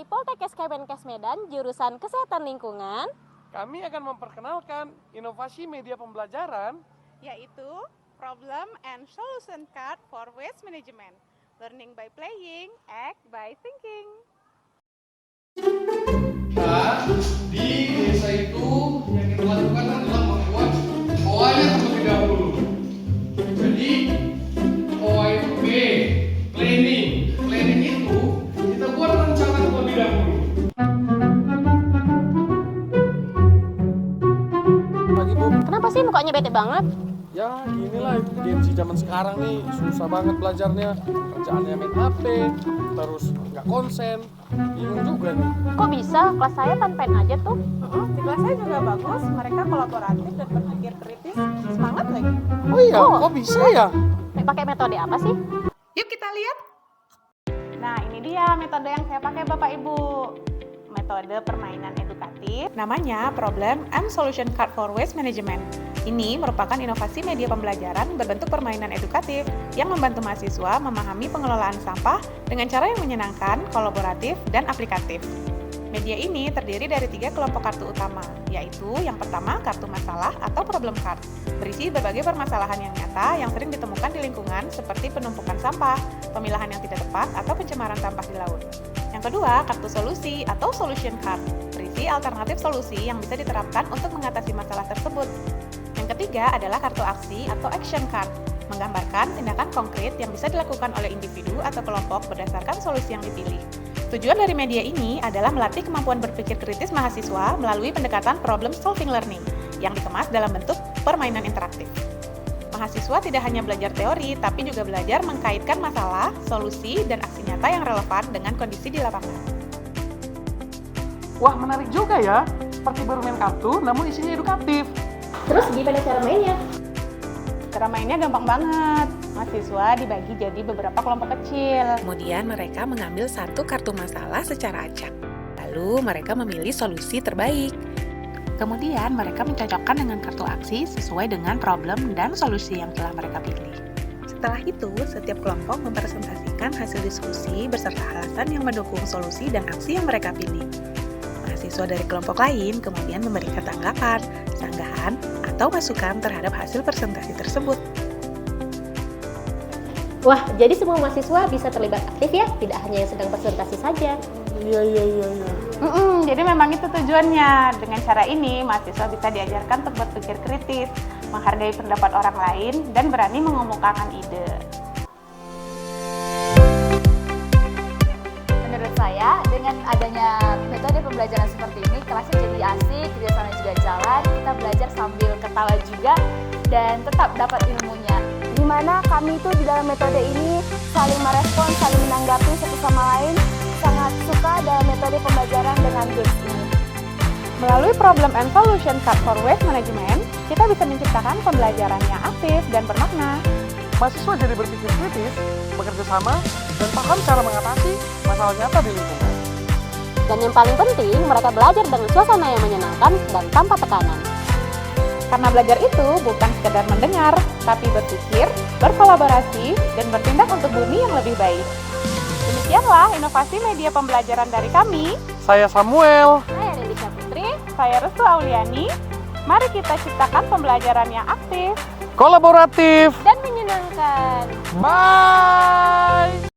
Poltekkes Kemenkes Medan, jurusan Kesehatan Lingkungan. Kami akan memperkenalkan inovasi media pembelajaran, yaitu Problem and Solution Card for Waste Management. Learning by playing, act by thinking. Di desa itu yang kita lakukan adalah membuat OA-nya terlebih dahulu. Jadi OA itu P, planning. Planning itu kita buat rencana terlebih dahulu. Kenapa sih mukanya bete banget? ya ginilah Gen Z zaman sekarang nih, susah banget belajarnya. Kerjaannya main HP, terus nggak konsen, bingung juga nih. Kok bisa? Kelas saya pan-pan aja tuh. Di kelas saya juga bagus, mereka kolaboratif dan berpikir kritis, semangat lagi. Oh iya, kok bisa ya? Pakai metode apa sih? Yuk kita lihat. Nah, ini dia metode yang saya pakai Bapak Ibu. Metode permainan edukatif, namanya Problem and Solution Card for Waste Management. Ini merupakan inovasi media pembelajaran berbentuk permainan edukatif yang membantu mahasiswa memahami pengelolaan sampah dengan cara yang menyenangkan, kolaboratif, dan aplikatif. Media ini terdiri dari 3 kelompok kartu utama, yaitu yang pertama kartu masalah atau problem card, berisi berbagai permasalahan yang nyata yang sering ditemukan di lingkungan seperti penumpukan sampah, pemilahan yang tidak tepat, atau pencemaran sampah di laut. Yang kedua, kartu solusi atau solution card, berisi alternatif solusi yang bisa diterapkan untuk mengatasi masalah tersebut. Yang ketiga adalah kartu aksi atau action card, menggambarkan tindakan konkret yang bisa dilakukan oleh individu atau kelompok berdasarkan solusi yang dipilih. Tujuan dari media ini adalah melatih kemampuan berpikir kritis mahasiswa melalui pendekatan problem solving learning yang dikemas dalam bentuk permainan interaktif. Mahasiswa tidak hanya belajar teori, tapi juga belajar mengkaitkan masalah, solusi, dan aksi nyata yang relevan dengan kondisi di lapangan. Wah, menarik juga ya. Seperti bermain kartu, namun isinya edukatif. Terus gimana cara mainnya? Cara mainnya gampang banget. Mahasiswa dibagi jadi beberapa kelompok kecil. Kemudian mereka mengambil satu kartu masalah secara acak. Lalu mereka memilih solusi terbaik. Kemudian mereka mencocokkan dengan kartu aksi sesuai dengan problem dan solusi yang telah mereka pilih. Setelah itu, setiap kelompok mempresentasikan hasil diskusi beserta alasan yang mendukung solusi dan aksi yang mereka pilih. Mahasiswa dari kelompok lain kemudian memberikan tanggapan, sanggahan, atau masukan terhadap hasil presentasi tersebut. Wah, jadi semua mahasiswa bisa terlibat aktif ya? Tidak hanya yang sedang presentasi saja. Iya. Jadi memang itu tujuannya. Dengan cara ini, mahasiswa bisa diajarkan untuk berpikir kritis, menghargai pendapat orang lain, dan berani mengemukakan ide. Menurut saya, dengan adanya metode pembelajaran seperti ini, kelasnya jadi asik, kerjasamanya juga jalan, kita belajar sambil ketawa juga, dan tetap dapat ilmunya. Di mana kami itu di dalam metode ini saling merespon, saling menanggapi satu sama lain, sangat suka dalam metode pembelajaran dengan games ini. Melalui Problem and Solution Card for Waste Management, kita bisa menciptakan pembelajaran yang aktif dan bermakna. Mahasiswa jadi berpikir kritis, bekerja sama, dan paham cara mengatasi masalah nyata di lingkungan. Dan yang paling penting, mereka belajar dengan suasana yang menyenangkan dan tanpa tekanan. Karena belajar itu bukan sekedar mendengar, tapi berpikir, berkolaborasi, dan bertindak untuk bumi yang lebih baik. Demikianlah inovasi media pembelajaran dari kami. Saya Samuel. Saya Delisha Putri. Saya Restu Auliani. Mari kita ciptakan pembelajaran yang aktif, Kolaboratif. Dan menyenangkan. Bye.